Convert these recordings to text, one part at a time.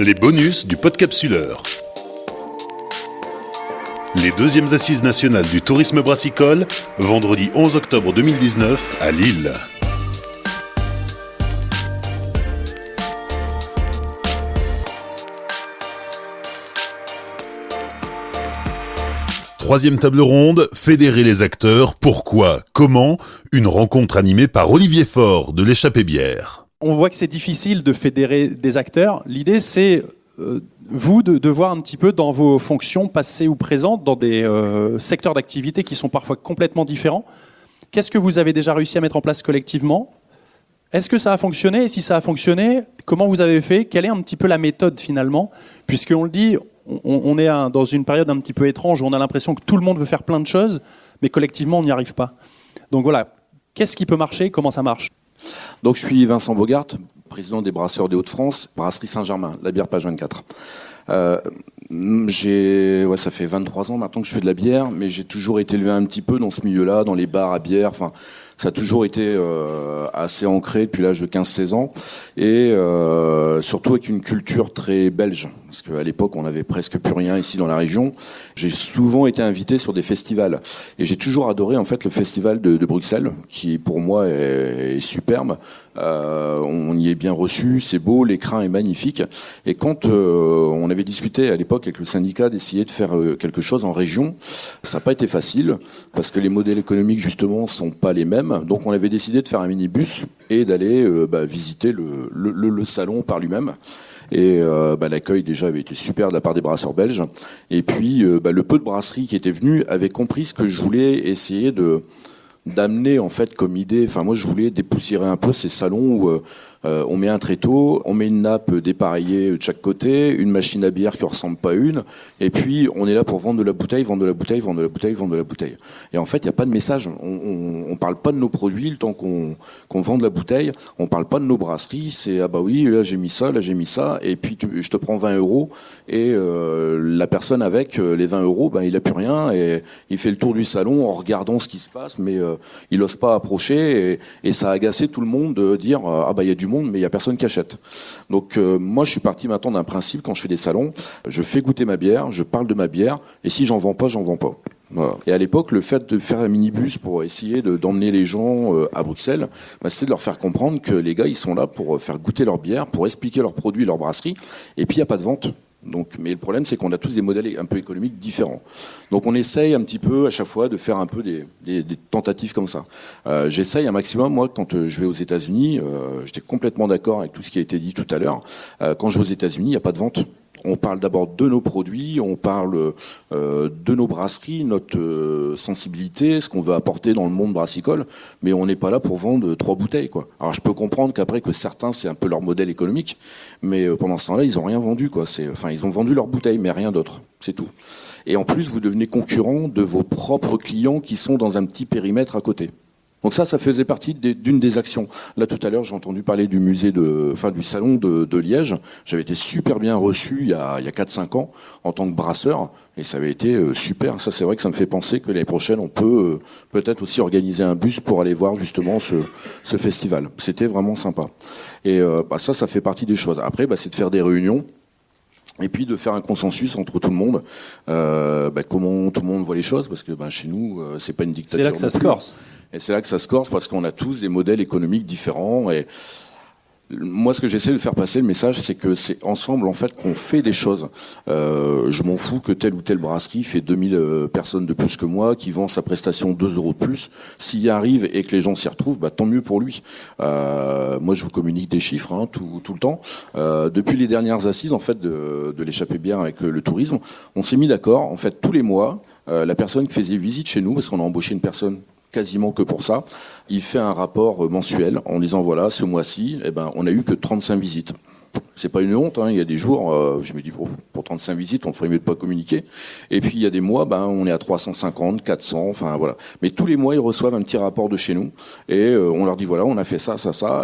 Les bonus du Podcapsuleur. Les deuxièmes assises nationales du tourisme brassicole, vendredi 11 octobre 2019 à Lille. Troisième table ronde, fédérer les acteurs, pourquoi, comment, une rencontre animée par Olivier Faure de l'Échappée Bière. On voit que c'est difficile de fédérer des acteurs. L'idée, c'est vous de voir un petit peu dans vos fonctions passées ou présentes, dans des secteurs d'activité qui sont parfois complètement différents. Qu'est-ce que vous avez déjà réussi à mettre en place collectivement ? Est-ce que ça a fonctionné ? Et si ça a fonctionné, comment vous avez fait ? Quelle est un petit peu la méthode finalement ? Puisqu'on le dit, on est dans une période un petit peu étrange où on a l'impression que tout le monde veut faire plein de choses, mais collectivement, on n'y arrive pas. Donc voilà, qu'est-ce qui peut marcher ? Comment ça marche ? Donc je suis Vincent Bogart, président des Brasseurs des Hauts-de-France, Brasserie Saint-Germain, la bière page 24. Ça fait 23 ans maintenant que je fais de la bière, mais j'ai toujours été élevé un petit peu dans ce milieu-là, dans les bars à bière. Enfin, ça a toujours été assez ancré depuis l'âge de 15-16 ans, et surtout avec une culture très belge, parce qu'à l'époque on n'avait presque plus rien ici dans la région. J'ai souvent été invité sur des festivals, et j'ai toujours adoré en fait le festival de Bruxelles, qui pour moi est superbe. On y est bien reçu, c'est beau, l'écrin est magnifique. Et quand on avait discuté à l'époque avec le syndicat d'essayer de faire quelque chose en région, ça n'a pas été facile, parce que les modèles économiques justement sont pas les mêmes. Donc on avait décidé de faire un minibus et d'aller visiter le salon par lui-même. Et l'accueil déjà avait été super de la part des brasseurs belges. Et puis le peu de brasseries qui étaient venues avaient compris ce que je voulais essayer d'amener en fait comme idée. Enfin moi je voulais dépoussiérer un peu ces salons où on met un tréteau, on met une nappe dépareillée de chaque côté, une machine à bière qui ressemble pas à une, et puis on est là pour vendre de la bouteille, vendre de la bouteille, vendre de la bouteille, vendre de la bouteille. Et en fait il n'y a pas de message, on parle pas de nos produits le temps qu'on vend de la bouteille, on parle pas de nos brasseries, c'est ah bah oui là j'ai mis ça, et puis je te prends 20 € et la personne avec les 20 €, il a plus rien, et il fait le tour du salon en regardant ce qui se passe, mais il ose pas approcher, et ça a agacé tout le monde de dire il y a du monde, mais il y a personne qui achète. Donc moi je suis parti maintenant d'un principe, quand je fais des salons, je fais goûter ma bière, je parle de ma bière, et si j'en vends pas, j'en vends pas. Voilà. Et à l'époque, le fait de faire un minibus pour essayer d'emmener les gens à Bruxelles, c'était de leur faire comprendre que les gars ils sont là pour faire goûter leur bière, pour expliquer leurs produits, leur brasserie, et puis il n'y a pas de vente. Donc, mais le problème, c'est qu'on a tous des modèles un peu économiques différents. Donc, on essaye un petit peu à chaque fois de faire un peu des tentatives comme ça. J'essaye un maximum. Moi, quand je vais aux États-Unis, j'étais complètement d'accord avec tout ce qui a été dit tout à l'heure. Quand je vais aux États-Unis, il n'y a pas de vente. On parle d'abord de nos produits, on parle de nos brasseries, notre sensibilité, ce qu'on veut apporter dans le monde brassicole, mais on n'est pas là pour vendre 3 bouteilles, quoi. Alors je peux comprendre qu'après que certains, c'est un peu leur modèle économique, mais pendant ce temps-là, ils n'ont rien vendu, quoi. Ils ont vendu leurs bouteilles, mais rien d'autre, c'est tout. Et en plus, vous devenez concurrent de vos propres clients qui sont dans un petit périmètre à côté. Donc ça faisait partie d'une des actions. Là, tout à l'heure, j'ai entendu parler du du salon de Liège. J'avais été super bien reçu il y a 4-5 ans en tant que brasseur, et ça avait été super. Ça, c'est vrai que ça me fait penser que l'année prochaine, on peut peut-être aussi organiser un bus pour aller voir justement ce festival. C'était vraiment sympa. Et ça fait partie des choses. Après, c'est de faire des réunions, et puis de faire un consensus entre tout le monde, comment tout le monde voit les choses, parce que chez nous, c'est pas une dictature. C'est là que ça se corse. Et c'est là que ça se corse, parce qu'on a tous des modèles économiques différents. Et moi, ce que j'essaie de faire passer, le message, c'est que c'est ensemble, en fait, qu'on fait des choses. Je m'en fous que telle ou telle brasserie fait 2000 personnes de plus que moi, qui vend sa prestation 2 € de plus. S'il y arrive et que les gens s'y retrouvent, tant mieux pour lui. Moi, je vous communique des chiffres tout le temps. Depuis les dernières assises, en fait, de l'Échappée Bière avec le tourisme, on s'est mis d'accord, en fait, tous les mois, la personne qui faisait visite chez nous, parce qu'on a embauché une personne quasiment que pour ça, il fait un rapport mensuel en disant voilà, ce mois-ci, on a eu que 35 visites. C'est pas une honte, il y a des jours, je me dis pour 35 visites, on ferait mieux de pas communiquer. Et puis il y a des mois, on est à 350, 400, enfin voilà. Mais tous les mois, ils reçoivent un petit rapport de chez nous, et on leur dit voilà, on a fait ça,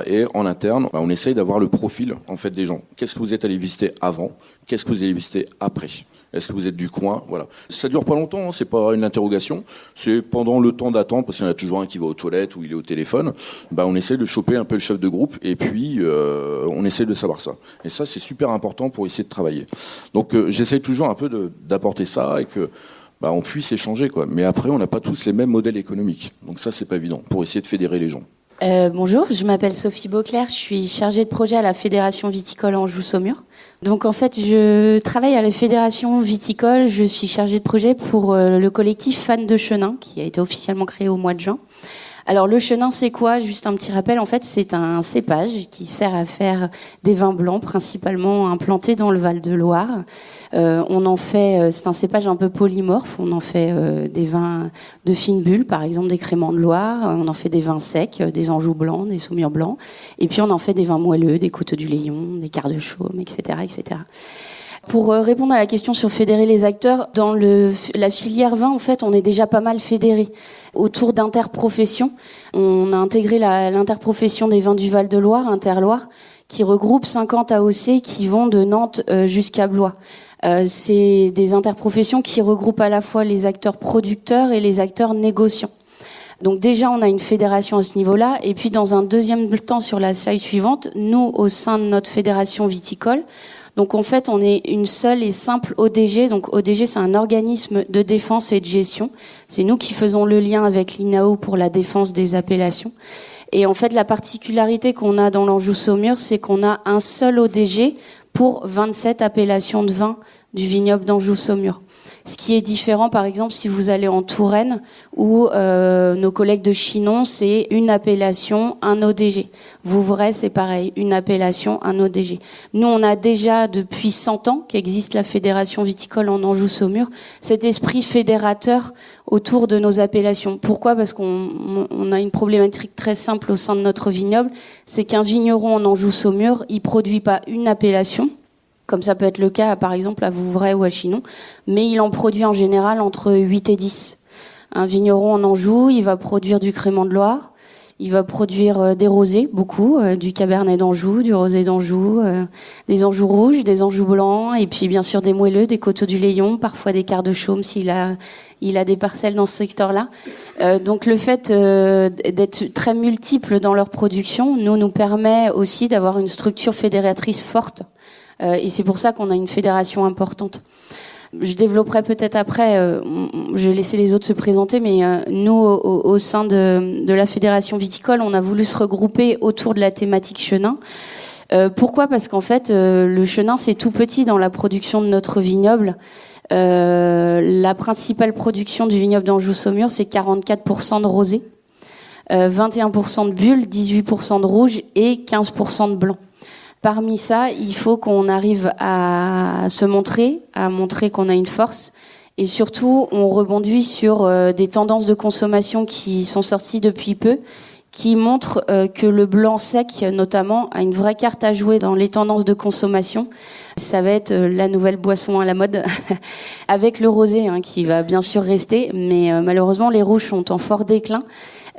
et en interne, on essaye d'avoir le profil en fait des gens. Qu'est-ce que vous êtes allé visiter avant ? Qu'est-ce que vous allez visiter après ? Est-ce que vous êtes du coin ? Voilà. Ça dure pas longtemps, c'est pas une interrogation. C'est pendant le temps d'attente, parce qu'il y en a toujours un qui va aux toilettes ou il est au téléphone. On essaie de choper un peu le chef de groupe, et puis on essaie de savoir ça. Et ça, c'est super important pour essayer de travailler. Donc, j'essaie toujours un peu d'apporter ça et que on puisse échanger, quoi. Mais après, on n'a pas tous les mêmes modèles économiques. Donc ça, c'est pas évident pour essayer de fédérer les gens. Bonjour, je m'appelle Sophie Beauclerc, je suis chargée de projet à la Fédération Viticole Anjou-Saumur. Donc en fait, je travaille à la Fédération Viticole, je suis chargée de projet pour le collectif Fans de Chenin, qui a été officiellement créé au mois de juin. Alors le chenin, c'est quoi ? Juste un petit rappel, en fait, c'est un cépage qui sert à faire des vins blancs, principalement implantés dans le Val-de-Loire. On en fait, c'est un cépage un peu polymorphe, on en fait des vins de fine bulle, par exemple des créments de Loire, on en fait des vins secs, des Anjou blancs, des Saumur blancs, et puis on en fait des vins moelleux, des Côtes du Layon, des Quarts de Chaume, etc., etc. Pour répondre à la question sur fédérer les acteurs, dans la filière vin, en fait, on est déjà pas mal fédérés. Autour d'interprofessions, on a intégré l'interprofession des vins du Val-de-Loire, Interloire, qui regroupe 50 AOC qui vont de Nantes jusqu'à Blois. C'est des interprofessions qui regroupent à la fois les acteurs producteurs et les acteurs négociants. Donc déjà, on a une fédération à ce niveau-là. Et puis, dans un deuxième temps, sur la slide suivante, nous, au sein de notre fédération viticole, donc en fait, on est une seule et simple ODG. Donc ODG, c'est un organisme de défense et de gestion. C'est nous qui faisons le lien avec l'INAO pour la défense des appellations. Et en fait, la particularité qu'on a dans l'Anjou-Saumur, c'est qu'on a un seul ODG pour 27 appellations de vin du vignoble d'Anjou-Saumur. Ce qui est différent, par exemple, si vous allez en Touraine, où nos collègues de Chinon, c'est une appellation, un ODG. Vouvray, c'est pareil, une appellation, un ODG. Nous, on a déjà, depuis 100 ans, qu'existe la Fédération viticole en Anjou-Saumur, cet esprit fédérateur autour de nos appellations. Pourquoi ? Parce qu'on a une problématique très simple au sein de notre vignoble, c'est qu'un vigneron en Anjou-Saumur, il produit pas une appellation, comme ça peut être le cas, par exemple, à Vouvray ou à Chinon, mais il en produit en général entre 8 et 10. Un vigneron en Anjou, il va produire du crément de Loire, il va produire des rosés, beaucoup, du cabernet d'Anjou, du rosé d'Anjou, des Anjou rouges, des Anjou blancs, et puis bien sûr des moelleux, des Côtes du Layon, parfois des Quarts de Chaume s'il a des parcelles dans ce secteur-là. Donc le fait d'être très multiples dans leur production nous permet aussi d'avoir une structure fédératrice forte. Et c'est pour ça qu'on a une fédération importante. Je développerai peut-être après, je vais laisser les autres se présenter, mais nous, au sein de la fédération viticole, on a voulu se regrouper autour de la thématique chenin. Pourquoi ? Parce qu'en fait, le chenin, c'est tout petit dans la production de notre vignoble. La principale production du vignoble d'Anjou-Saumur, c'est 44% de rosé, 21% de bulles, 18% de rouge et 15% de blanc. Parmi ça, il faut qu'on arrive à se montrer, à montrer qu'on a une force. Et surtout, on rebondit sur des tendances de consommation qui sont sorties depuis peu, qui montrent que le blanc sec, notamment, a une vraie carte à jouer dans les tendances de consommation. Ça va être la nouvelle boisson à la mode, avec le rosé, qui va bien sûr rester, mais malheureusement, les rouges sont en fort déclin.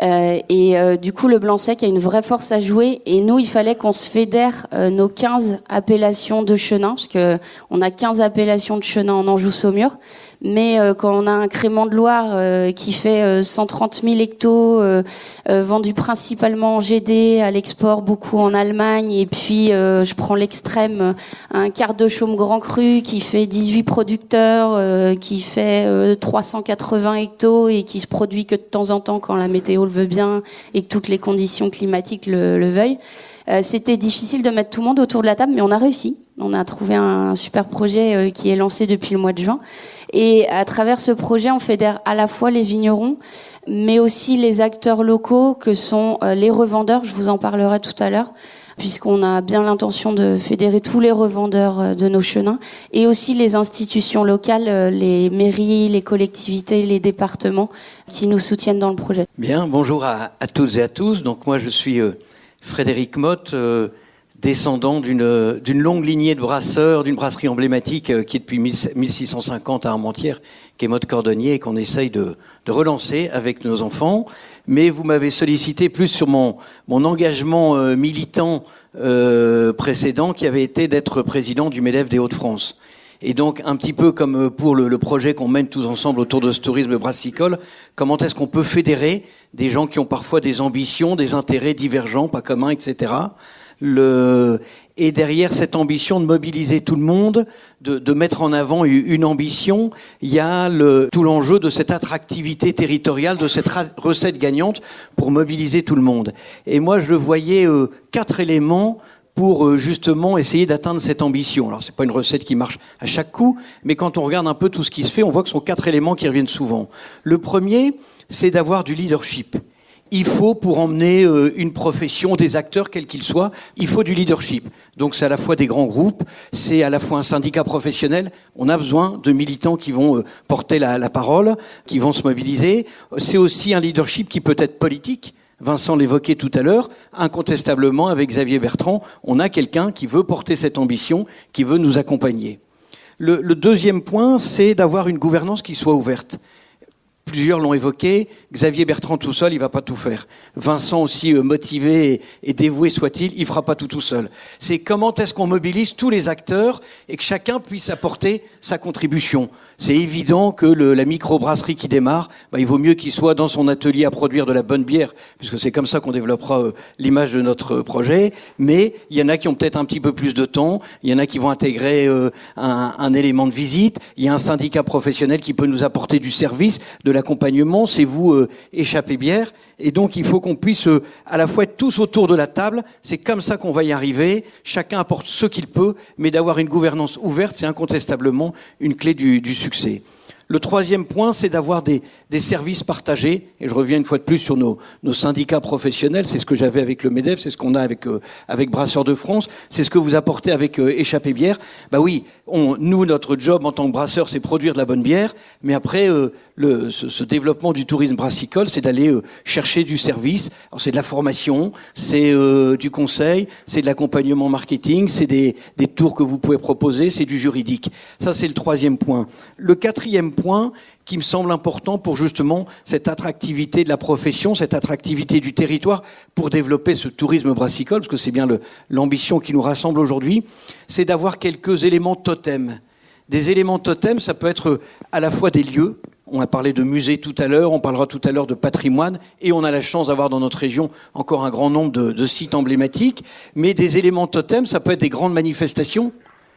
Du coup, le blanc sec a une vraie force à jouer. Et nous, il fallait qu'on se fédère nos 15 appellations de chenin, parce que on a 15 appellations de chenin en Anjou-Saumur. Mais quand on a un crément de Loire qui fait 130 000 hectos, vendu principalement en GD, à l'export, beaucoup en Allemagne, et puis je prends l'extrême, un Quart de Chaume Grand Cru qui fait 18 producteurs, qui fait 380 hectos et qui se produit que de temps en temps quand la météo le veut bien et que toutes les conditions climatiques le veuillent. C'était difficile de mettre tout le monde autour de la table, mais on a réussi. On a trouvé un super projet qui est lancé depuis le mois de juin. Et à travers ce projet, on fédère à la fois les vignerons, mais aussi les acteurs locaux que sont les revendeurs. Je vous en parlerai tout à l'heure, puisqu'on a bien l'intention de fédérer tous les revendeurs de nos chenins, et aussi les institutions locales, les mairies, les collectivités, les départements qui nous soutiennent dans le projet. Bien, bonjour à toutes et à tous. Donc moi, je suis Frédéric Motte, descendant d'une longue lignée de brasseurs, d'une brasserie emblématique qui est depuis 1650 à Armentières, qui est Motte Cordonnier, et qu'on essaye de relancer avec nos enfants. Mais vous m'avez sollicité plus sur mon engagement militant précédent, qui avait été d'être président du MEDEF des Hauts-de-France. Et donc, un petit peu comme pour le projet qu'on mène tous ensemble autour de ce tourisme brassicole, comment est-ce qu'on peut fédérer des gens qui ont parfois des ambitions, des intérêts divergents, pas communs, etc. Et derrière cette ambition de mobiliser tout le monde, de mettre en avant une ambition, il y a tout l'enjeu de cette attractivité territoriale, de cette recette gagnante pour mobiliser tout le monde. Et moi, je voyais 4 éléments pour justement essayer d'atteindre cette ambition. Alors, c'est pas une recette qui marche à chaque coup, mais quand on regarde un peu tout ce qui se fait, on voit que ce sont 4 éléments qui reviennent souvent. Le premier, c'est d'avoir du leadership. Il faut, pour emmener une profession, des acteurs, quels qu'ils soient, il faut du leadership. Donc c'est à la fois des grands groupes, c'est à la fois un syndicat professionnel. On a besoin de militants qui vont porter la parole, qui vont se mobiliser. C'est aussi un leadership qui peut être politique. Vincent l'évoquait tout à l'heure, incontestablement, avec Xavier Bertrand, on a quelqu'un qui veut porter cette ambition, qui veut nous accompagner. Le deuxième point, c'est d'avoir une gouvernance qui soit ouverte. Plusieurs l'ont évoqué, Xavier Bertrand tout seul, il va pas tout faire. Vincent aussi motivé et dévoué soit-il, il fera pas tout seul. C'est comment est-ce qu'on mobilise tous les acteurs et que chacun puisse apporter sa contribution. C'est évident que la microbrasserie qui démarre, il vaut mieux qu'il soit dans son atelier à produire de la bonne bière, puisque c'est comme ça qu'on développera l'image de notre projet. Mais il y en a qui ont peut-être un petit peu plus de temps, il y en a qui vont intégrer un élément de visite, il y a un syndicat professionnel qui peut nous apporter du service, de l'accompagnement, c'est vous Échappée Bière. Et donc il faut qu'on puisse à la fois être tous autour de la table, c'est comme ça qu'on va y arriver, chacun apporte ce qu'il peut, mais d'avoir une gouvernance ouverte, c'est incontestablement une clé du succès. Le troisième point, c'est d'avoir des services partagés. Et je reviens une fois de plus sur nos syndicats professionnels. C'est ce que j'avais avec le MEDEF, c'est ce qu'on a avec Brasseurs de France, c'est ce que vous apportez avec Échappée Bière. Oui, nous, notre job en tant que brasseur, c'est produire de la bonne bière. Mais après, ce développement du tourisme brassicole, c'est d'aller chercher du service. Alors, c'est de la formation, c'est du conseil, c'est de l'accompagnement marketing, c'est des tours que vous pouvez proposer, c'est du juridique. Ça, c'est le troisième point. Le quatrième point qui me semble important pour justement cette attractivité de la profession, cette attractivité du territoire pour développer ce tourisme brassicole, parce que c'est bien l'ambition qui nous rassemble aujourd'hui, c'est d'avoir quelques éléments totems. Des éléments totems, ça peut être à la fois des lieux. On a parlé de musées tout à l'heure, on parlera tout à l'heure de patrimoine, et on a la chance d'avoir dans notre région encore un grand nombre de sites emblématiques. Mais des éléments totems, ça peut être des grandes manifestations.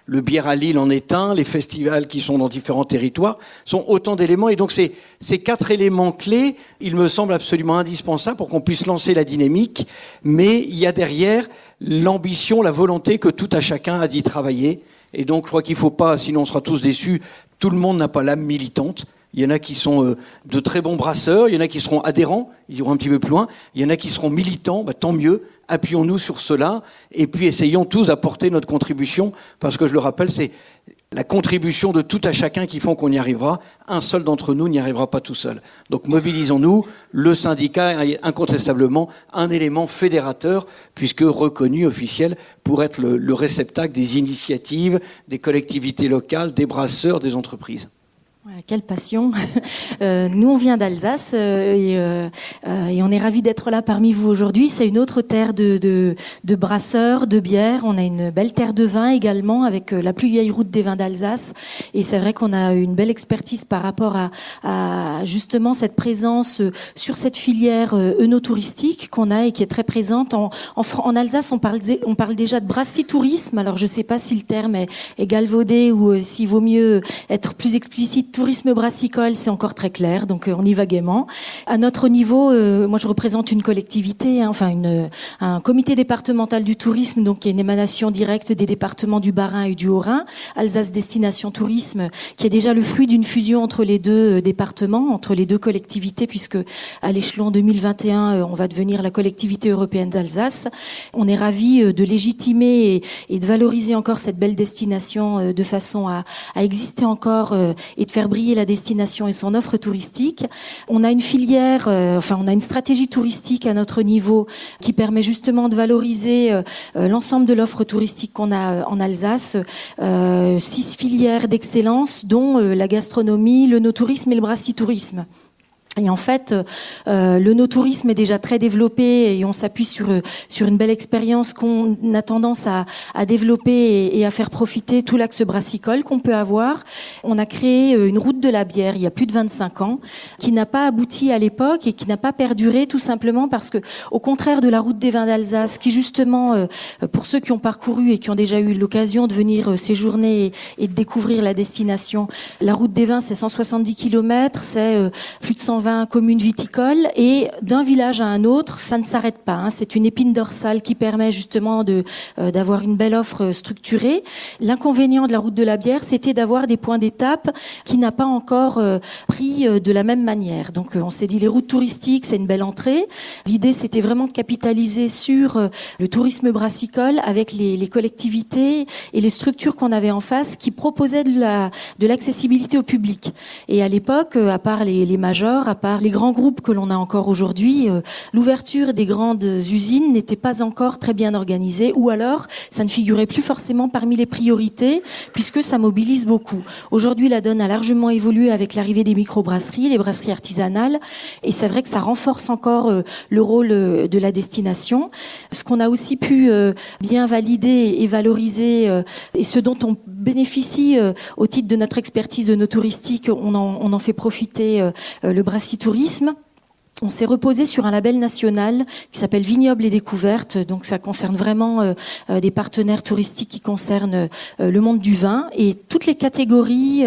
Le Bière à Lille en est un, les festivals qui sont dans différents territoires sont autant d'éléments. Et donc ces 4 éléments clés, il me semble absolument indispensable pour qu'on puisse lancer la dynamique. Mais il y a derrière l'ambition, la volonté que tout à chacun a d'y travailler. Et donc je crois qu'il ne faut pas, sinon on sera tous déçus, tout le monde n'a pas l'âme militante. Il y en a qui sont de très bons brasseurs, il y en a qui seront adhérents, ils iront un petit peu plus loin, il y en a qui seront militants, tant mieux, appuyons-nous sur cela, et puis essayons tous d'apporter notre contribution, parce que je le rappelle, c'est la contribution de tout à chacun qui font qu'on y arrivera. Un seul d'entre nous n'y arrivera pas tout seul. Donc mobilisons-nous, le syndicat est incontestablement un élément fédérateur, puisque reconnu, officiel, pour être le réceptacle des initiatives, des collectivités locales, des brasseurs, des entreprises. Quelle passion. Nous, on vient d'Alsace et on est ravis d'être là parmi vous aujourd'hui. C'est une autre terre de brasseurs, de bières. On a une belle terre de vin également avec la plus vieille route des vins d'Alsace. Et c'est vrai qu'on a une belle expertise par rapport à justement cette présence sur cette filière œnotouristique qu'on a et qui est très présente. En Alsace, on parle déjà de brassitourisme. Alors, je ne sais pas si le terme est galvaudé ou s'il vaut mieux être plus explicite. Tourisme brassicole, c'est encore très clair, donc on y va gaiement. À notre niveau, moi je représente une collectivité, un comité départemental du tourisme, donc qui est une émanation directe des départements du Bas-Rhin et du Haut-Rhin, Alsace Destination Tourisme, qui est déjà le fruit d'une fusion entre les deux départements, entre les deux collectivités, puisque à l'échelon 2021, on va devenir la collectivité européenne d'Alsace. On est ravis de légitimer et de valoriser encore cette belle destination de façon à exister encore et de faire briller la destination et son offre touristique. On a une filière, on a une stratégie touristique à notre niveau qui permet justement de valoriser l'ensemble de l'offre touristique qu'on a en Alsace. 6 filières d'excellence, dont la gastronomie, l'œnotourisme et le brassitourisme. Et en fait, le no-tourisme est déjà très développé et on s'appuie sur une belle expérience qu'on a tendance à développer et à faire profiter tout l'axe brassicole qu'on peut avoir. On a créé une route de la bière il y a plus de 25 ans qui n'a pas abouti à l'époque et qui n'a pas perduré tout simplement parce que, au contraire de la route des vins d'Alsace, qui justement, pour ceux qui ont parcouru et qui ont déjà eu l'occasion de venir séjourner et de découvrir la destination, la route des vins c'est 170 km, c'est plus de 120 communes viticoles et d'un village à un autre, ça ne s'arrête pas. Hein. C'est une épine dorsale qui permet justement d'avoir une belle offre structurée. L'inconvénient de la route de la bière, c'était d'avoir des points d'étape qui n'a pas encore pris de la même manière. Donc on s'est dit les routes touristiques, c'est une belle entrée. L'idée, c'était vraiment de capitaliser sur le tourisme brassicole avec les collectivités et les structures qu'on avait en face qui proposaient de l'accessibilité au public. Et à l'époque, à part les majors, à part les grands groupes que l'on a encore aujourd'hui, l'ouverture des grandes usines n'était pas encore très bien organisée, ou alors ça ne figurait plus forcément parmi les priorités, puisque ça mobilise beaucoup. Aujourd'hui, la donne a largement évolué avec l'arrivée des microbrasseries, les brasseries artisanales, et c'est vrai que ça renforce encore le rôle de la destination. Ce qu'on a aussi pu bien valider et valoriser, et ce dont on bénéficie au titre de notre expertise de nos touristiques, on en fait profiter le brassitourisme. On s'est reposé sur un label national qui s'appelle Vignobles et Découvertes. Donc ça concerne vraiment des partenaires touristiques qui concernent le monde du vin et toutes les catégories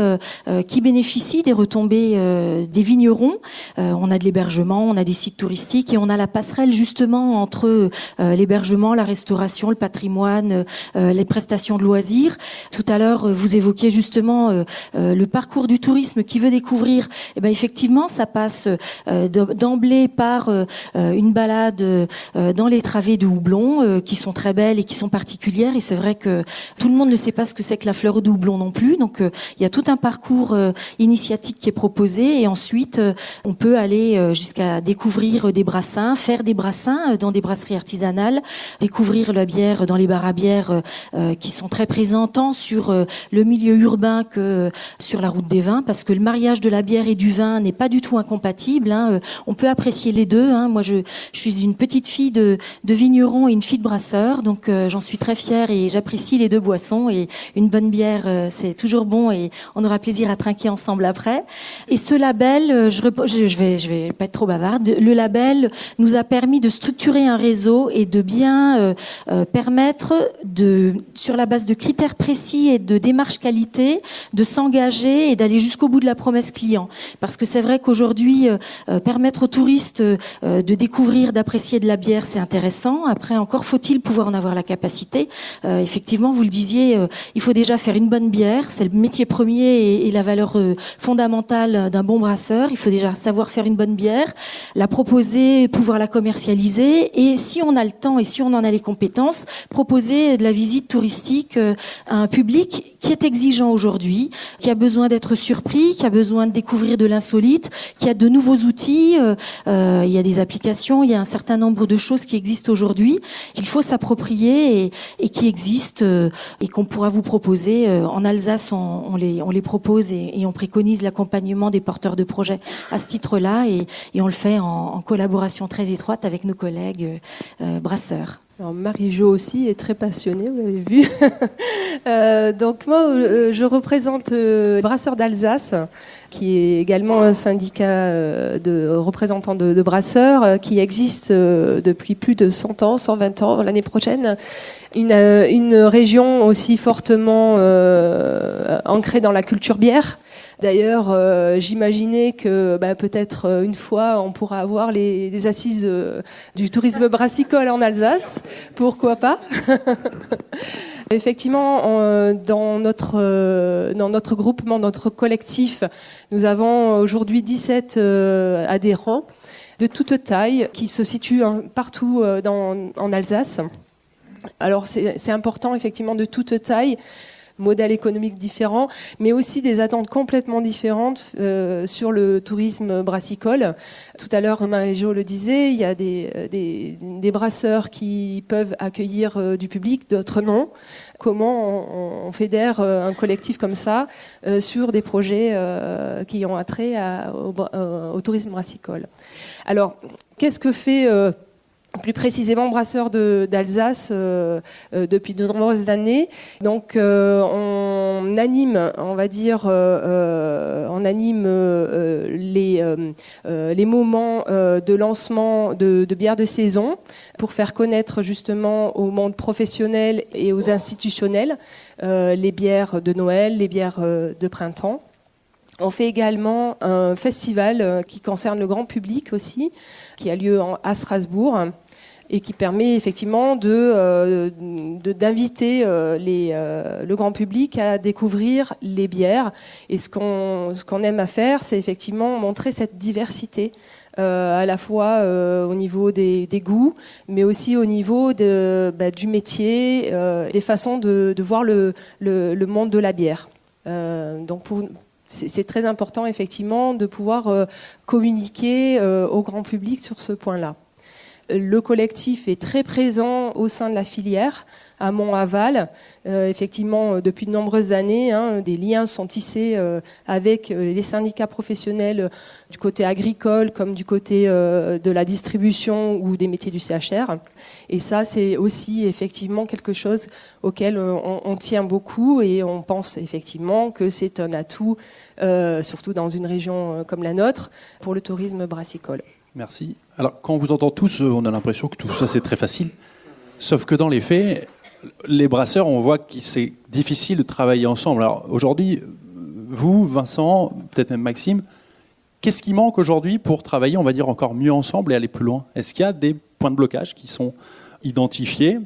qui bénéficient des retombées des vignerons. On a de l'hébergement, on a des sites touristiques et on a la passerelle justement entre l'hébergement, la restauration, le patrimoine, les prestations de loisirs. Tout à l'heure, vous évoquiez justement le parcours du tourisme qui veut découvrir. Eh ben effectivement, ça passe d'emblée par une balade dans les travées de houblon qui sont très belles et qui sont particulières, et c'est vrai que tout le monde ne sait pas ce que c'est que la fleur de houblon non plus, donc il y a tout un parcours initiatique qui est proposé, et ensuite on peut aller jusqu'à découvrir des brassins, faire des brassins dans des brasseries artisanales, découvrir la bière dans les bars à bière qui sont très présents tant sur le milieu urbain que sur la route des vins, parce que le mariage de la bière et du vin n'est pas du tout incompatible, hein. On peut apprécier les deux, hein. Moi je suis une petite fille de vigneron et une fille de brasseur, donc j'en suis très fière et j'apprécie les deux boissons, et une bonne bière c'est toujours bon et on aura plaisir à trinquer ensemble après. Et ce label, je vais pas être trop bavarde, le label nous a permis de structurer un réseau et de bien permettre sur la base de critères précis et de démarches qualité, de s'engager et d'aller jusqu'au bout de la promesse client. Parce que c'est vrai qu'aujourd'hui, permettre aux touristes de découvrir, d'apprécier de la bière, c'est intéressant. Après, encore faut-il pouvoir en avoir la capacité. Effectivement, vous le disiez, il faut déjà faire une bonne bière. C'est le métier premier et la valeur fondamentale d'un bon brasseur. Il faut déjà savoir faire une bonne bière, la proposer, pouvoir la commercialiser, et si on a le temps et si on en a les compétences, proposer de la visite touristique à un public qui est exigeant aujourd'hui, qui a besoin d'être surpris, qui a besoin de découvrir de l'insolite, qui a de nouveaux outils. Il y a des applications, il y a un certain nombre de choses qui existent aujourd'hui qu'il faut s'approprier et qui existent et qu'on pourra vous proposer. En Alsace, on les propose et on préconise l'accompagnement des porteurs de projets à ce titre-là, et on le fait en collaboration très étroite avec nos collègues brasseurs. Alors Marie-Jo aussi est très passionnée, vous l'avez vu. Donc moi, je représente Brasseurs d'Alsace, qui est également un syndicat de représentants de brasseurs qui existe depuis plus de 100 ans, 120 ans l'année prochaine. Une région aussi fortement ancrée dans la culture bière. D'ailleurs, j'imaginais que peut-être une fois on pourra avoir des assises du tourisme brassicole en Alsace. Pourquoi pas? Effectivement, dans notre groupement, notre collectif, nous avons aujourd'hui 17 adhérents de toute taille qui se situent partout en Alsace. Alors c'est important effectivement de toute taille. modèles économiques différents, mais aussi des attentes complètement différentes sur le tourisme brassicole. Tout à l'heure, Marie-Jo le disait, il y a des brasseurs qui peuvent accueillir du public, d'autres non. Comment on fédère un collectif comme ça sur des projets qui ont attrait au tourisme brassicole. Alors, qu'est-ce que fait plus précisément Brasseurs d'Alsace depuis de nombreuses années? Donc, on anime, on va dire, les moments de lancement de bières de saison pour faire connaître justement au monde professionnel et aux institutionnels les bières de Noël, les bières de printemps. On fait également un festival qui concerne le grand public aussi, qui a lieu à Strasbourg et qui permet effectivement d'inviter le grand public à découvrir les bières. Et ce qu'on aime à faire, c'est effectivement montrer cette diversité, à la fois au niveau des goûts, mais aussi au niveau du métier, des façons de voir le monde de la bière. Donc c'est très important effectivement de pouvoir communiquer au grand public sur ce point-là. Le collectif est très présent au sein de la filière, amont-aval. Effectivement, depuis de nombreuses années, des liens sont tissés avec les syndicats professionnels du côté agricole comme du côté de la distribution ou des métiers du CHR. Et ça, c'est aussi effectivement quelque chose auquel on tient beaucoup et on pense effectivement que c'est un atout, surtout dans une région comme la nôtre, pour le tourisme brassicole. Merci. Alors, quand on vous entend tous, on a l'impression que tout ça, c'est très facile. Sauf que dans les faits, les brasseurs, on voit que c'est difficile de travailler ensemble. Alors, aujourd'hui, vous, Vincent, peut-être même Maxime, qu'est-ce qui manque aujourd'hui pour travailler, on va dire, encore mieux ensemble et aller plus loin? Est-ce qu'il y a des points de blocage qui sont identifiés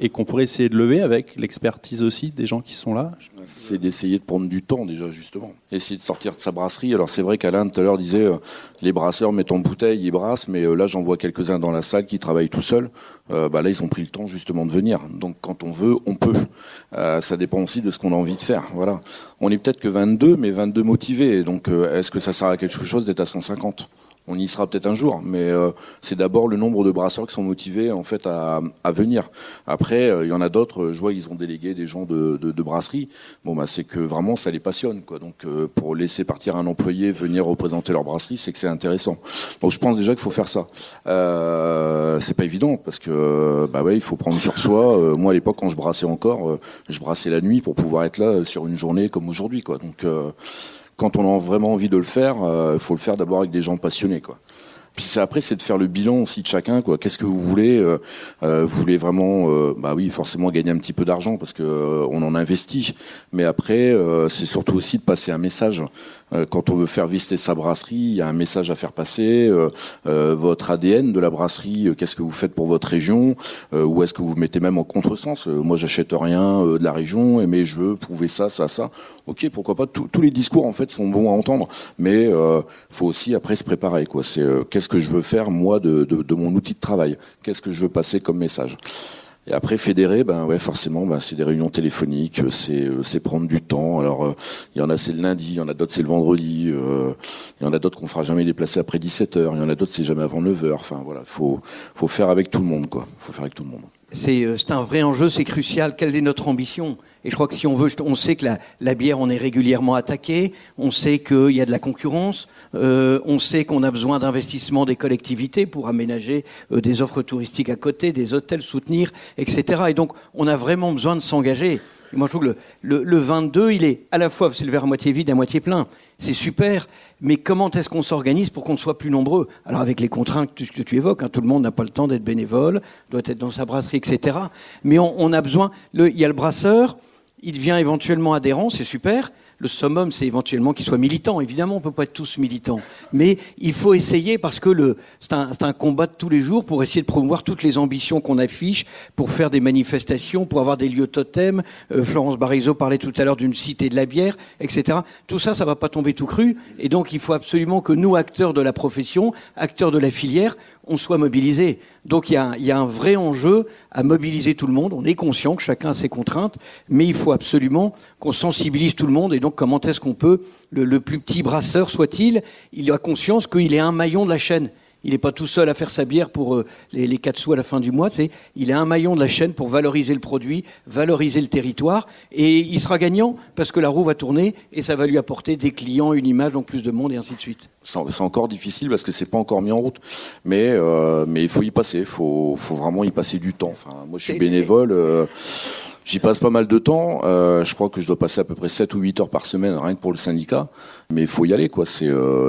et qu'on pourrait essayer de lever avec l'expertise aussi des gens qui sont là? C'est d'essayer de prendre du temps déjà, justement. Essayer de sortir de sa brasserie. Alors c'est vrai qu'Alain tout à l'heure disait les brasseurs mettent en bouteille, ils brassent, mais là j'en vois quelques-uns dans la salle qui travaillent tout seuls. Là ils ont pris le temps justement de venir. Donc quand on veut, on peut. Ça dépend aussi de ce qu'on a envie de faire. Voilà. On est peut-être que 22, mais 22 motivés. Donc est-ce que ça sert à quelque chose d'être à 150 ? On y sera peut-être un jour, mais c'est d'abord le nombre de brasseurs qui sont motivés en fait à venir. Après, il y en a d'autres. Je vois ils ont délégué des gens de brasserie. Bon, c'est que vraiment ça les passionne, quoi. Donc pour laisser partir un employé venir représenter leur brasserie, c'est que c'est intéressant. Donc je pense déjà qu'il faut faire ça. C'est pas évident parce que il faut prendre sur soi. Moi à l'époque quand je brassais encore, je brassais la nuit pour pouvoir être là sur une journée comme aujourd'hui, quoi. Donc quand on a vraiment envie de le faire, faut le faire d'abord avec des gens passionnés, quoi. Puis après, c'est de faire le bilan aussi de chacun, quoi. Qu'est-ce que vous voulez vous voulez vraiment, oui, forcément gagner un petit peu d'argent parce que on en investit. Mais après, c'est surtout aussi de passer un message. Quand on veut faire visiter sa brasserie, il y a un message à faire passer. Votre ADN de la brasserie, qu'est-ce que vous faites pour votre région, ou est-ce que vous mettez même en contresens? Moi, j'achète rien de la région, mais je veux prouver ça. Ok, pourquoi pas. Tous les discours en fait sont bons à entendre, mais faut aussi après se préparer, quoi. C'est qu'est-ce que je veux faire moi de mon outil de travail, qu'est-ce que je veux passer comme message. Et après fédérer, forcément, c'est des réunions téléphoniques, c'est prendre du temps. Alors il y en a c'est le lundi, il y en a d'autres c'est le vendredi, il y en a d'autres qu'on fera jamais déplacer après 17h, il y en a d'autres c'est jamais avant 9h. Enfin voilà, faut faire avec tout le monde, quoi. Faut faire avec tout le monde. C'est un vrai enjeu, c'est crucial. Quelle est notre ambition? Et je crois que si on veut, on sait que la bière, on est régulièrement attaqué, on sait qu'il y a de la concurrence, on sait qu'on a besoin d'investissement des collectivités pour aménager des offres touristiques à côté, des hôtels, soutenir, etc. Et donc, on a vraiment besoin de s'engager. Et moi, je trouve que le 22, il est à la fois, c'est le verre à moitié vide, à moitié plein. C'est super, mais comment est-ce qu'on s'organise pour qu'on soit plus nombreux? Alors avec les contraintes que tu évoques, tout le monde n'a pas le temps d'être bénévole, doit être dans sa brasserie, etc. Mais on a besoin, il y a le brasseur, il devient éventuellement adhérent, c'est super. Le summum, c'est éventuellement qu'ils soient militants. Évidemment, on peut pas être tous militants. Mais il faut essayer parce que c'est un combat de tous les jours pour essayer de promouvoir toutes les ambitions qu'on affiche, pour faire des manifestations, pour avoir des lieux totems. Florence Barizot parlait tout à l'heure d'une cité de la bière, etc. Tout ça, ça va pas tomber tout cru. Et donc, il faut absolument que nous, acteurs de la profession, acteurs de la filière, on soit mobilisés. Donc il y a un vrai enjeu à mobiliser tout le monde. On est conscient que chacun a ses contraintes, mais il faut absolument qu'on sensibilise tout le monde. Et donc comment est-ce qu'on peut, le plus petit brasseur soit-il, il a conscience qu'il est un maillon de la chaîne. Il n'est pas tout seul à faire sa bière pour les 4 sous à la fin du mois. Il est un maillon de la chaîne pour valoriser le produit, valoriser le territoire. Et il sera gagnant parce que la roue va tourner et ça va lui apporter des clients, une image, donc plus de monde et ainsi de suite. C'est encore difficile parce que c'est pas encore mis en route. Mais il faut y passer. Faut vraiment y passer du temps. Enfin, moi, je suis bénévole. J'y passe pas mal de temps. Je crois que je dois passer à peu près 7 ou 8 heures par semaine, rien que pour le syndicat. Mais il faut y aller, quoi.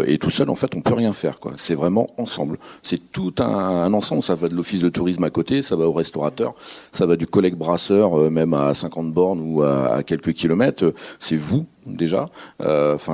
Et tout seul, en fait, on peut rien faire, quoi. C'est vraiment ensemble. C'est tout un ensemble. Ça va de l'office de tourisme à côté, ça va au restaurateur, ça va du collègue brasseur, même à 50 bornes ou à quelques kilomètres. C'est vous, déjà.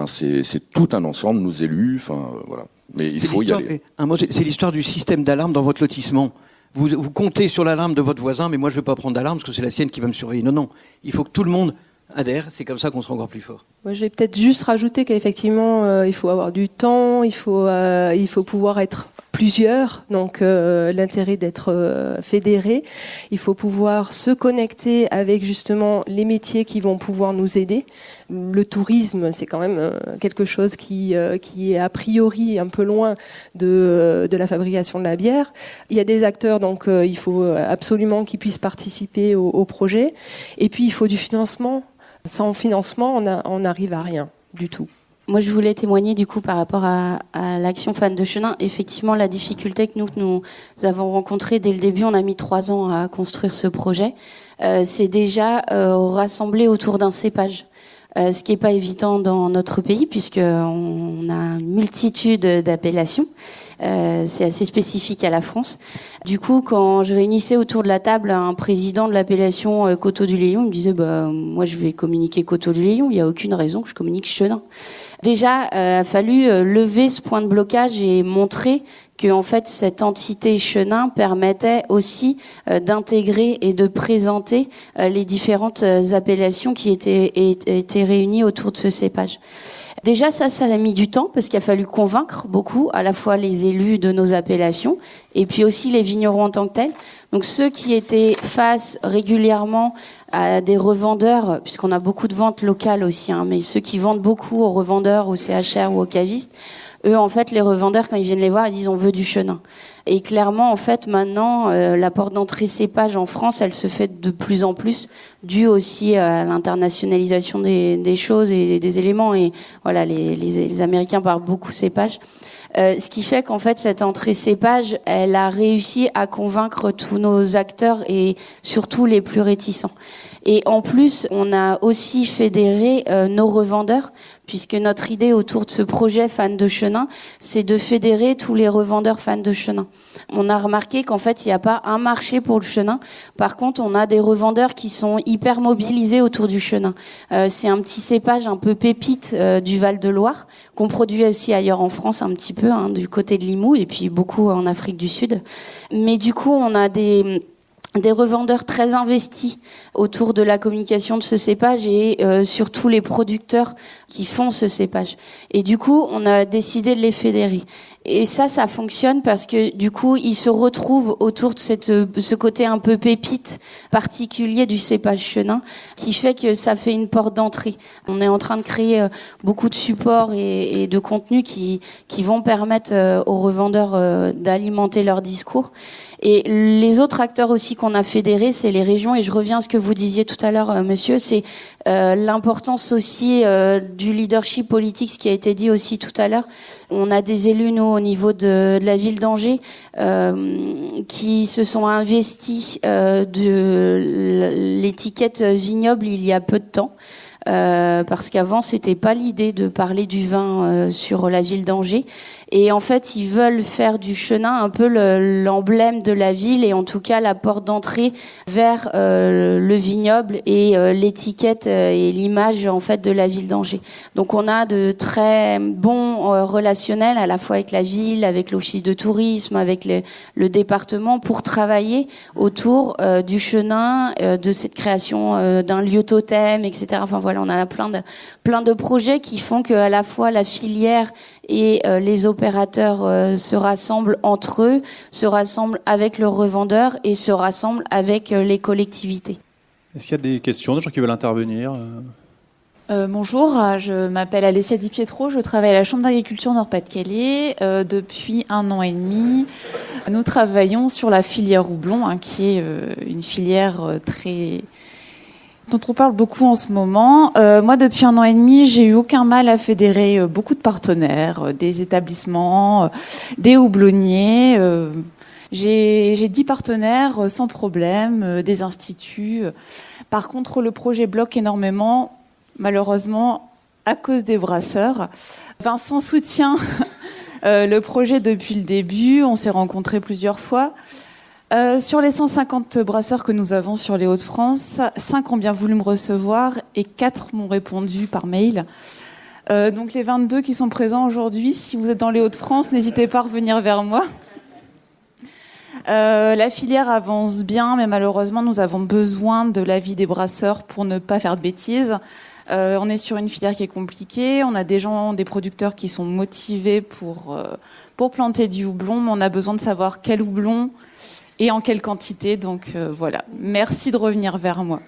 C'est tout un ensemble, nos élus. Voilà. Mais il faut y aller. Un mot, c'est l'histoire du système d'alarme dans votre lotissement. Vous comptez sur l'alarme de votre voisin, mais moi je ne vais pas prendre d'alarme parce que c'est la sienne qui va me surveiller. Non, il faut que tout le monde adhère, c'est comme ça qu'on sera encore plus fort. Moi, je vais peut-être juste rajouter qu'effectivement, il faut avoir du temps, il faut pouvoir être plusieurs, donc l'intérêt d'être fédéré. Il faut pouvoir se connecter avec justement les métiers qui vont pouvoir nous aider. Le tourisme, c'est quand même quelque chose qui est a priori un peu loin de la fabrication de la bière. Il y a des acteurs, donc il faut absolument qu'ils puissent participer au projet. Et puis il faut du financement. Sans financement, on n'arrive à rien du tout. Moi, je voulais témoigner du coup par rapport à l'action Fans de Chenin. Effectivement, la difficulté que nous avons rencontrée dès le début, on a mis 3 ans à construire ce projet, c'est déjà rassembler autour d'un cépage. Ce qui n'est pas évident dans notre pays puisqu'on a une multitude d'appellations. C'est assez spécifique à la France. Du coup, quand je réunissais autour de la table un président de l'appellation Coteaux-du-Layon, il me disait moi je vais communiquer Coteaux-du-Layon, il n'y a aucune raison que je communique Chenin. Déjà, a fallu lever ce point de blocage et montrer que en fait cette entité Chenin permettait aussi d'intégrer et de présenter les différentes appellations qui étaient réunies autour de ce cépage. Déjà ça a mis du temps parce qu'il a fallu convaincre beaucoup à la fois les élus de nos appellations et puis aussi les vignerons en tant que tels. Donc ceux qui étaient face régulièrement à des revendeurs, puisqu'on a beaucoup de ventes locales aussi, mais ceux qui vendent beaucoup aux revendeurs, aux CHR ou aux cavistes, eux, en fait, les revendeurs, quand ils viennent les voir, ils disent on veut du Chenin. Et clairement, en fait, maintenant, la porte d'entrée cépage en France, elle se fait de plus en plus, due aussi à l'internationalisation des choses et des éléments. Et voilà, les Américains parlent beaucoup cépage. Ce qui fait qu'en fait, cette entrée cépage, elle a réussi à convaincre tous nos acteurs et surtout les plus réticents. Et en plus, on a aussi fédéré nos revendeurs, puisque notre idée autour de ce projet Fans de Chenin, c'est de fédérer tous les revendeurs fans de Chenin. On a remarqué qu'en fait, il n'y a pas un marché pour le Chenin. Par contre, on a des revendeurs qui sont hyper mobilisés autour du Chenin. C'est un petit cépage un peu pépite du Val-de-Loire, qu'on produit aussi ailleurs en France un petit peu, du côté de Limoux, et puis beaucoup en Afrique du Sud. Mais du coup, on a des revendeurs très investis autour de la communication de ce cépage et surtout les producteurs qui font ce cépage. Et du coup, on a décidé de les fédérer. Et ça fonctionne parce que du coup, ils se retrouvent autour de ce côté un peu pépite particulier du cépage Chenin, qui fait que ça fait une porte d'entrée. On est en train de créer beaucoup de supports et de contenus qui vont permettre aux revendeurs d'alimenter leur discours. Et les autres acteurs aussi qu'on a fédérés, c'est les régions. Et je reviens à ce que vous disiez tout à l'heure, monsieur, c'est l'importance aussi du leadership politique, ce qui a été dit aussi tout à l'heure. On a des élus, nous, au niveau de la ville d'Angers, qui se sont investis de l'étiquette vignoble il y a peu de temps. parce qu'avant c'était pas l'idée de parler du vin sur la ville d'Angers. Et en fait, ils veulent faire du Chenin un peu l'emblème de la ville et en tout cas la porte d'entrée vers le vignoble et l'étiquette et l'image en fait de la ville d'Angers. Donc on a de très bons relationnels à la fois avec la ville, avec l'office de tourisme, avec le département pour travailler autour du Chenin, de cette création d'un lieu totem, etc. Enfin voilà, on a plein de projets qui font que à la fois la filière et les opérateurs se rassemblent entre eux, se rassemblent avec leurs revendeurs et se rassemblent avec les collectivités. Est-ce qu'il y a des questions, des gens qui veulent intervenir Bonjour, je m'appelle Alessia Di Pietro, je travaille à la Chambre d'agriculture Nord-Pas-de-Calais depuis 1 an et demi. Nous travaillons sur la filière houblon, qui est une filière dont on parle beaucoup en ce moment. Moi, depuis 1 an et demi, j'ai eu aucun mal à fédérer beaucoup de partenaires, des établissements, des houblonniers. J'ai 10 partenaires sans problème, des instituts. Par contre, le projet bloque énormément, malheureusement, à cause des brasseurs. Vincent soutient le projet depuis le début. On s'est rencontrés plusieurs fois. Sur les 150 brasseurs que nous avons sur les Hauts-de-France, 5 ont bien voulu me recevoir et 4 m'ont répondu par mail. Donc les 22 qui sont présents aujourd'hui, si vous êtes dans les Hauts-de-France, n'hésitez pas à revenir vers moi. La filière avance bien, mais malheureusement, nous avons besoin de l'avis des brasseurs pour ne pas faire de bêtises. On est sur une filière qui est compliquée. On a des producteurs qui sont motivés pour planter du houblon, mais on a besoin de savoir quel houblon et en quelle quantité. Donc voilà. Merci de revenir vers moi.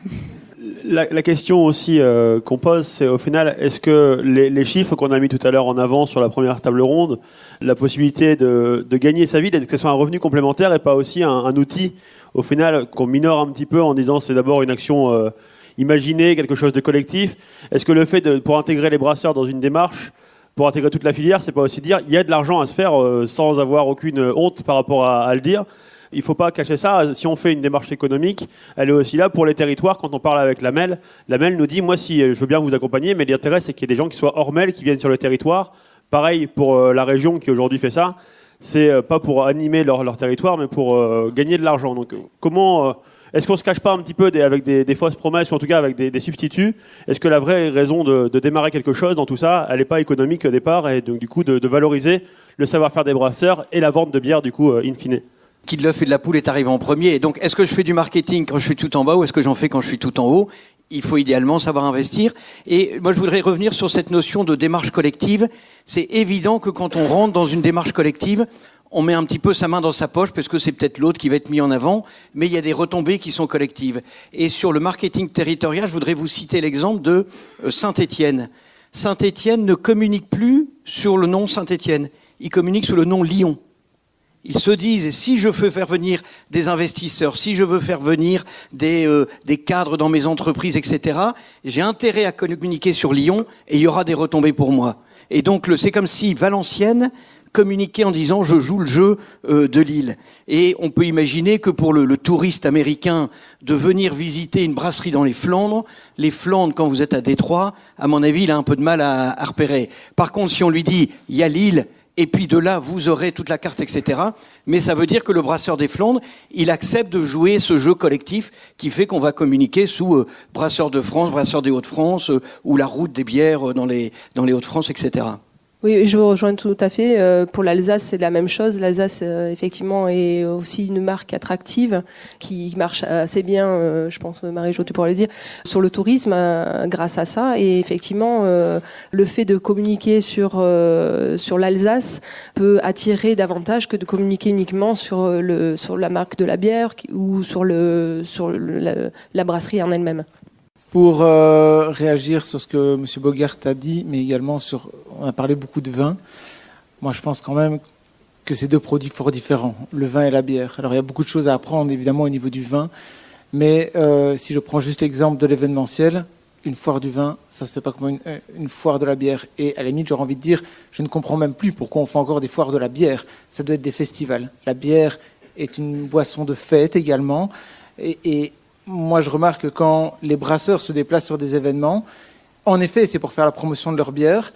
La question aussi qu'on pose, c'est au final, est-ce que les chiffres qu'on a mis tout à l'heure en avant sur la première table ronde, la possibilité de gagner sa vie, que ce soit un revenu complémentaire et pas aussi un outil, au final, qu'on minore un petit peu en disant c'est d'abord une action imaginée, quelque chose de collectif. Est-ce que le fait pour intégrer les brasseurs dans une démarche, pour intégrer toute la filière, c'est pas aussi dire il y a de l'argent à se faire sans avoir aucune honte par rapport à le dire? Il ne faut pas cacher ça. Si on fait une démarche économique, elle est aussi là pour les territoires. Quand on parle avec la MEL nous dit, moi, si je veux bien vous accompagner, mais l'intérêt, c'est qu'il y ait des gens qui soient hors MEL, qui viennent sur le territoire. Pareil pour la région qui aujourd'hui fait ça. C'est pas pour animer leur territoire, mais pour gagner de l'argent. Donc, comment est-ce qu'on se cache pas un petit peu avec des fausses promesses, ou en tout cas avec des substituts? Est-ce que la vraie raison de démarrer quelque chose dans tout ça, elle n'est pas économique au départ, et donc du coup de valoriser le savoir-faire des brasseurs et la vente de bière, du coup, in fine? Qui de l'œuf et de la poule est arrivé en premier. Et donc, est-ce que je fais du marketing quand je suis tout en bas ou est-ce que j'en fais quand je suis tout en haut? Il faut idéalement savoir investir. Et moi, je voudrais revenir sur cette notion de démarche collective. C'est évident que quand on rentre dans une démarche collective, on met un petit peu sa main dans sa poche parce que c'est peut-être l'autre qui va être mis en avant, mais il y a des retombées qui sont collectives. Et sur le marketing territorial, je voudrais vous citer l'exemple de Saint-Étienne. Saint-Étienne ne communique plus sur le nom Saint-Étienne. Il communique sous le nom Lyon. Ils se disent, si je veux faire venir des investisseurs, si je veux faire venir des cadres dans mes entreprises, etc., j'ai intérêt à communiquer sur Lyon et il y aura des retombées pour moi. Et donc, c'est comme si Valenciennes communiquait en disant, je joue le jeu de Lille. Et on peut imaginer que pour le touriste américain, de venir visiter une brasserie dans les Flandres, quand vous êtes à Détroit, à mon avis, il a un peu de mal à repérer. Par contre, si on lui dit, il y a Lille, et puis de là, vous aurez toute la carte, etc. Mais ça veut dire que le brasseur des Flandres, il accepte de jouer ce jeu collectif qui fait qu'on va communiquer sous brasseur de France, brasseur des Hauts-de-France, ou la route des bières dans les Hauts-de-France, etc. Oui, je vous rejoins tout à fait. Pour l'Alsace, c'est la même chose. L'Alsace, effectivement, est aussi une marque attractive qui marche assez bien, je pense, Marie-Jo, tu pourrais le dire, sur le tourisme grâce à ça. Et effectivement, le fait de communiquer sur l'Alsace peut attirer davantage que de communiquer uniquement sur la marque de la bière ou sur la brasserie en elle-même. Pour réagir sur ce que M. Bogert a dit, mais également on a parlé beaucoup de vin. Moi, je pense quand même que c'est deux produits fort différents, le vin et la bière. Alors, il y a beaucoup de choses à apprendre, évidemment, au niveau du vin. Mais si je prends juste l'exemple de l'événementiel, une foire du vin, ça se fait pas comme une foire de la bière. Et à la limite, j'aurais envie de dire, je ne comprends même plus pourquoi on fait encore des foires de la bière. Ça doit être des festivals. La bière est une boisson de fête également. Et moi, je remarque que quand les brasseurs se déplacent sur des événements, en effet, c'est pour faire la promotion de leur bière.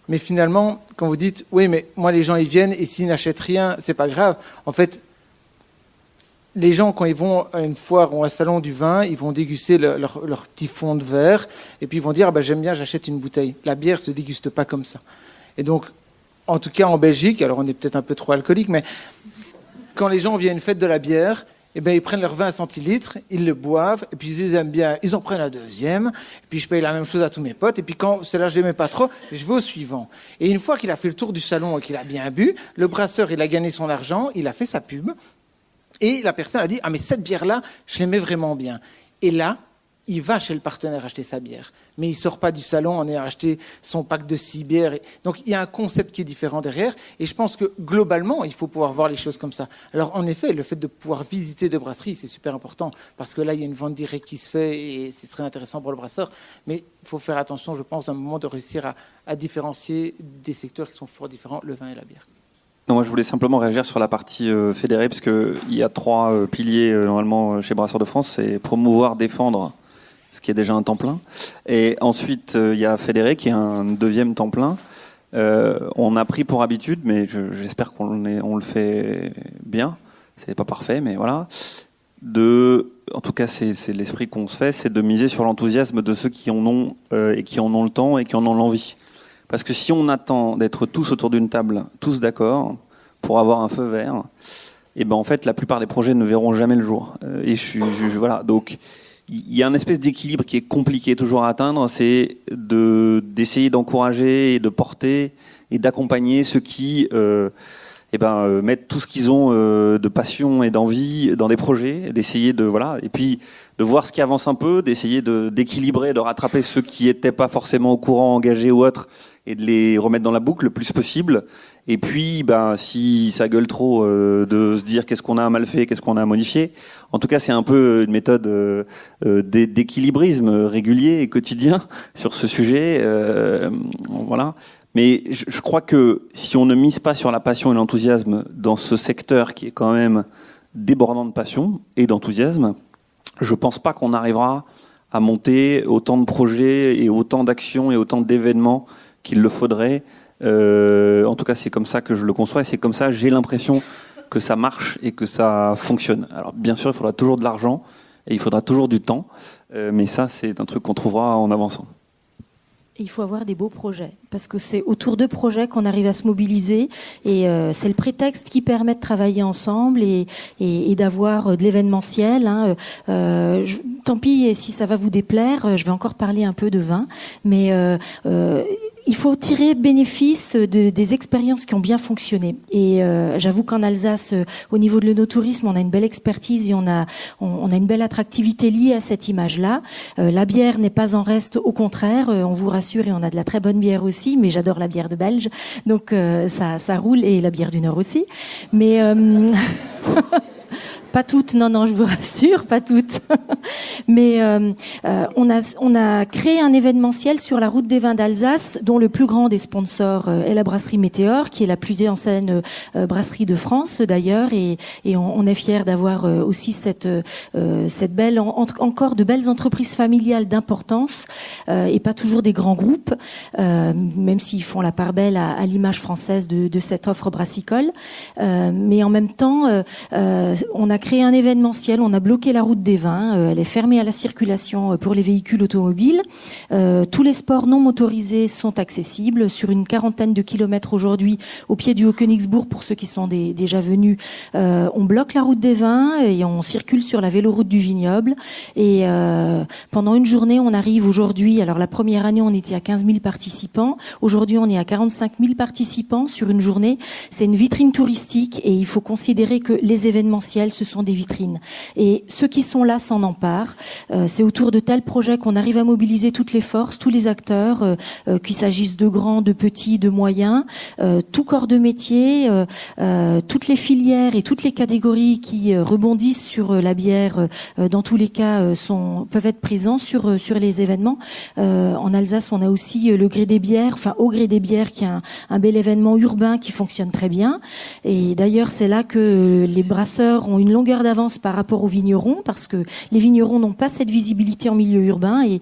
Mais finalement, quand vous dites, oui, mais moi, les gens, ils viennent et s'ils n'achètent rien, c'est pas grave. En fait, les gens, quand ils vont à une foire ou à un salon du vin, ils vont déguster leur petit fond de verre et puis ils vont dire, j'aime bien, j'achète une bouteille. La bière se déguste pas comme ça. Et donc, en tout cas en Belgique, alors on est peut-être un peu trop alcoolique, mais quand les gens viennent à une fête de la bière, ils prennent leur 20 centilitres, ils le boivent, et puis ils aiment bien, ils en prennent un deuxième, et puis je paye la même chose à tous mes potes, et puis quand cela je n'aimais pas trop, je vais au suivant. Et une fois qu'il a fait le tour du salon et qu'il a bien bu, le brasseur, il a gagné son argent, il a fait sa pub, et la personne a dit, mais cette bière-là, je l'aimais vraiment bien. Et là, il va chez le partenaire acheter sa bière. Mais il ne sort pas du salon en ayant acheté son pack de 6 bières. Donc il y a un concept qui est différent derrière. Et je pense que globalement, il faut pouvoir voir les choses comme ça. Alors en effet, le fait de pouvoir visiter des brasseries, c'est super important. Parce que là, il y a une vente directe qui se fait et c'est très intéressant pour le brasseur. Mais il faut faire attention, je pense, à un moment de réussir à différencier des secteurs qui sont fort différents, le vin et la bière. Non, moi je voulais simplement réagir sur la partie fédérée, parce qu'il y a 3 piliers normalement chez Brasseurs de France, c'est promouvoir, défendre, ce qui est déjà un temps plein. Et ensuite, il y a fédéré, qui est un deuxième temps plein. On a pris pour habitude, mais j'espère qu'on le fait bien, c'est pas parfait, mais voilà, en tout cas c'est l'esprit qu'on se fait, c'est de miser sur l'enthousiasme de ceux qui en ont et qui en ont le temps et qui en ont l'envie. Parce que si on attend d'être tous autour d'une table, tous d'accord, pour avoir un feu vert, et en fait, la plupart des projets ne verront jamais le jour. Et voilà. Donc, il y a une espèce d'équilibre qui est compliqué toujours à atteindre, c'est d'essayer d'encourager et de porter et d'accompagner ceux qui mettent tout ce qu'ils ont de passion et d'envie dans des projets, d'essayer et puis de voir ce qui avance un peu, d'essayer d'équilibrer, de rattraper ceux qui n'étaient pas forcément au courant, engagés ou autres, et de les remettre dans la boucle le plus possible. Et puis, si ça gueule trop, de se dire qu'est-ce qu'on a mal fait, qu'est-ce qu'on a modifié. En tout cas, c'est un peu une méthode d'équilibrisme régulier et quotidien sur ce sujet. Voilà. Mais je crois que si on ne mise pas sur la passion et l'enthousiasme dans ce secteur qui est quand même débordant de passion et d'enthousiasme, je pense pas qu'on arrivera à monter autant de projets et autant d'actions et autant d'événements qu'il le faudrait. En tout cas, c'est comme ça que je le conçois et c'est comme ça, j'ai l'impression que ça marche et que ça fonctionne. Alors, bien sûr, il faudra toujours de l'argent et il faudra toujours du temps, mais ça, c'est un truc qu'on trouvera en avançant. Et il faut avoir des beaux projets, parce que c'est autour de projets qu'on arrive à se mobiliser, et c'est le prétexte qui permet de travailler ensemble et d'avoir de l'événementiel. Tant pis si ça va vous déplaire, je vais encore parler un peu de vin, mais il faut tirer bénéfice des expériences qui ont bien fonctionné. Et j'avoue qu'en Alsace, au niveau de l'œnotourisme, on a une belle expertise et on a une belle attractivité liée à cette image-là. La bière n'est pas en reste, au contraire, on vous rassure, et on a de la très bonne bière aussi, mais j'adore la bière de Belge, donc ça roule, et la bière du Nord aussi. Mais pas toutes, non, je vous rassure, pas toutes. Mais on a créé un événementiel sur la route des vins d'Alsace, dont le plus grand des sponsors est la brasserie Météor, qui est la plus ancienne brasserie de France d'ailleurs, et on est fiers d'avoir aussi cette belle, encore de belles entreprises familiales d'importance, et pas toujours des grands groupes, même s'ils font la part belle à l'image française de cette offre brassicole. Mais en même temps, on a créé un événementiel, on a bloqué la route des vins, elle est fermée à la circulation pour les véhicules automobiles. Tous les sports non motorisés sont accessibles sur une 40aine de kilomètres aujourd'hui au pied du Haut-Königsbourg. Pour ceux qui sont déjà venus, on bloque la route des vins et on circule sur la véloroute du vignoble. Et pendant une journée, on arrive aujourd'hui, alors la première année on était à 15 000 participants, aujourd'hui on est à 45 000 participants sur une journée. C'est une vitrine touristique et il faut considérer que les événementiels, ce sont des vitrines. Et ceux qui sont là s'en emparent. C'est autour de tels projets qu'on arrive à mobiliser toutes les forces, tous les acteurs, qu'il s'agisse de grands, de petits, de moyens, tout corps de métier, toutes les filières et toutes les catégories qui rebondissent sur la bière, dans tous les cas, peuvent être présents sur les événements. En Alsace, on a aussi le Gré des bières, au Gré des bières, qui est un bel événement urbain qui fonctionne très bien. Et d'ailleurs, c'est là que les brasseurs ont une longueur d'avance par rapport aux vignerons, parce que les vignerons n'ont pas cette visibilité en milieu urbain, et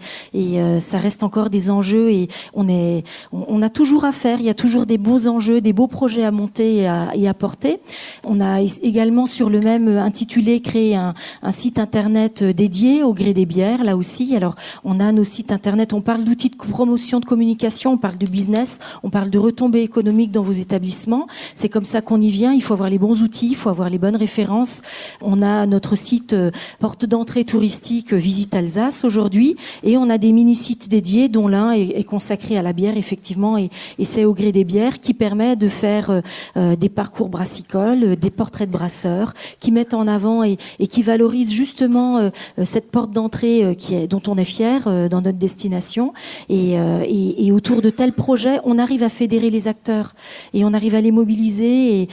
ça reste encore des enjeux, et on a toujours à faire. Il y a toujours des beaux enjeux, des beaux projets à monter et à porter. On a également sur le même intitulé créé un site internet dédié au gré des bières, là aussi. Alors, on a nos sites internet, on parle d'outils de promotion de communication, on parle de business, on parle de retombées économiques dans vos établissements. C'est comme ça qu'on y vient. Il faut avoir les bons outils, il faut avoir les bonnes références. On a notre site porte d'entrée touristique Visite Alsace aujourd'hui, et on a des mini-sites dédiés dont l'un est consacré à la bière, effectivement, et c'est au gré des bières, qui permet de faire des parcours brassicoles, des portraits de brasseurs, qui mettent en avant et qui valorisent justement cette porte d'entrée dont on est fier dans notre destination. Et autour de tels projets, on arrive à fédérer les acteurs et on arrive à les mobiliser,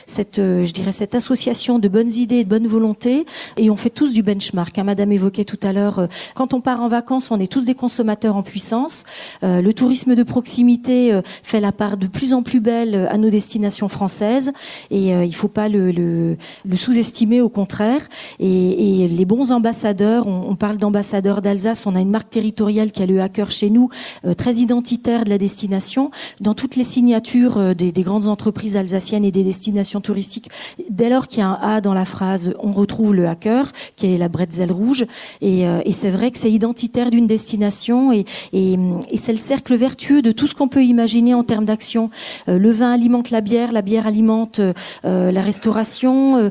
cette association de bonnes idées et de bonne volonté, et on fait tous du benchmark. Madame évoquait tout à l'heure, quand on part en vacances, on est tous des consommateurs en puissance. Le tourisme de proximité fait la part de plus en plus belle à nos destinations françaises, et il faut pas le sous-estimer, au contraire. Et les bons ambassadeurs, on parle d'ambassadeurs d'Alsace, on a une marque territoriale qui a le hacker chez nous, très identitaire de la destination. Dans toutes les signatures des grandes entreprises alsaciennes et des destinations touristiques, dès lors qu'il y a un A dans la phrase, on retrouve le hacker, qui est la bretzel rouge. Et c'est vrai que c'est identitaire d'une destination, et c'est le cercle vertueux de tout ce qu'on peut imaginer en termes d'action. Le vin alimente la bière alimente la restauration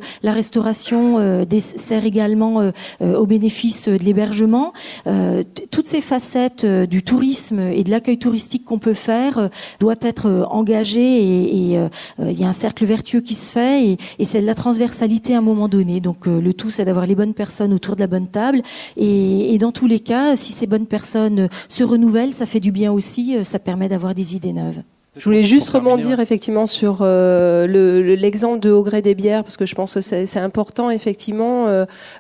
sert également au bénéfice de l'hébergement. Toutes ces facettes du tourisme et de l'accueil touristique qu'on peut faire doit être engagée, et il y a un cercle vertueux qui se fait, et c'est de la transversalité à un moment donné. Donc le tout, c'est d'avoir les bonnes personnes autour de la bonne table, et dans tous les cas, si ces bonnes personnes se renouvellent, ça fait du bien aussi, ça permet d'avoir des idées neuves. Je voulais juste rebondir effectivement sur l'exemple de Au gré des bières, parce que je pense que c'est important, effectivement.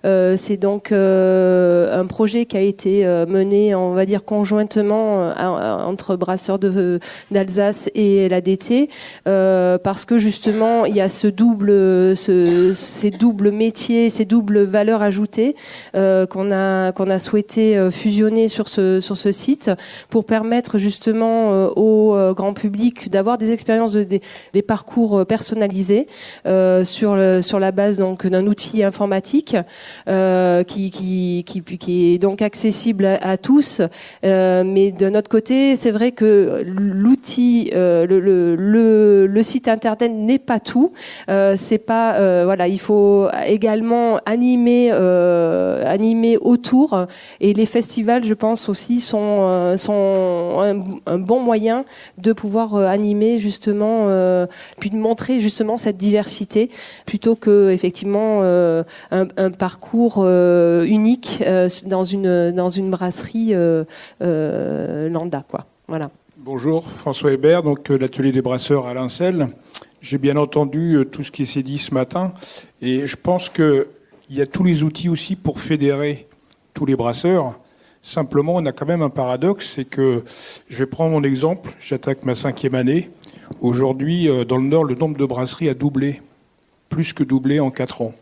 C'est donc un projet qui a été mené, on va dire, conjointement entre Brasseurs d'Alsace et l'ADT, parce que justement il y a ces doubles métiers, ces doubles valeurs ajoutées qu'on a souhaité fusionner sur ce site, pour permettre justement au grand public d'avoir des expériences, des parcours personnalisés sur la base donc d'un outil informatique qui est donc accessible à tous. Mais de notre côté, c'est vrai que l'outil, le site internet n'est pas tout. C'est pas voilà, il faut également animer autour, et les festivals, je pense aussi, sont un bon moyen de pouvoir animer justement, puis de montrer justement cette diversité, plutôt que effectivement un parcours unique dans une brasserie lambda, quoi. Voilà. Bonjour, François Hébert, donc l'atelier des brasseurs à Lincel. J'ai bien entendu tout ce qui s'est dit ce matin, et je pense qu'il y a tous les outils aussi pour fédérer tous les brasseurs. Simplement, on a quand même un paradoxe, c'est que, je vais prendre mon exemple, j'attaque ma 5e année. Aujourd'hui, dans le Nord, le nombre de brasseries a doublé, plus que doublé en 4 ans.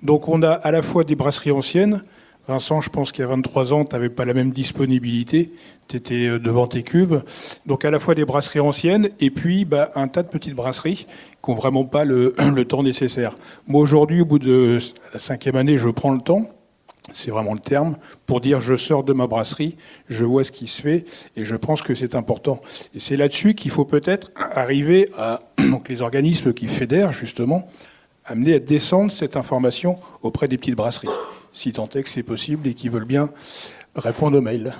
Donc on a à la fois des brasseries anciennes. Vincent, je pense qu'il y a 23 ans, tu n'avais pas la même disponibilité, tu étais devant tes cuves. Donc à la fois des brasseries anciennes, et puis un tas de petites brasseries qui n'ont vraiment pas le temps nécessaire. Moi aujourd'hui, au bout de la 5e année, je prends le temps. C'est vraiment le terme, pour dire je sors de ma brasserie, je vois ce qui se fait, et je pense que c'est important. Et c'est là-dessus qu'il faut peut-être arriver à, donc les organismes qui fédèrent justement, amener à descendre cette information auprès des petites brasseries, si tant est que c'est possible et qui veulent bien répondre aux mails.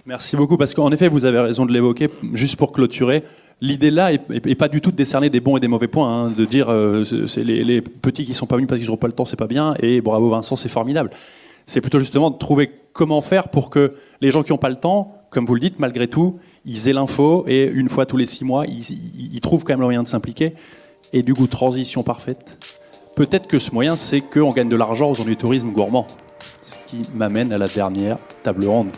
Merci beaucoup, parce qu'en effet, vous avez raison de l'évoquer. Juste pour clôturer, l'idée là est pas du tout de décerner des bons et des mauvais points, de dire c'est les petits qui sont pas venus parce qu'ils n'ont pas le temps, c'est pas bien, et bravo Vincent, c'est formidable. C'est plutôt justement de trouver comment faire pour que les gens qui n'ont pas le temps, comme vous le dites, malgré tout, ils aient l'info, et une fois tous les 6 mois, ils trouvent quand même le moyen de s'impliquer. Et du coup, transition parfaite. Peut-être que ce moyen, c'est qu'on gagne de l'argent aux ennuis du tourisme gourmand. Ce qui m'amène à la dernière table ronde.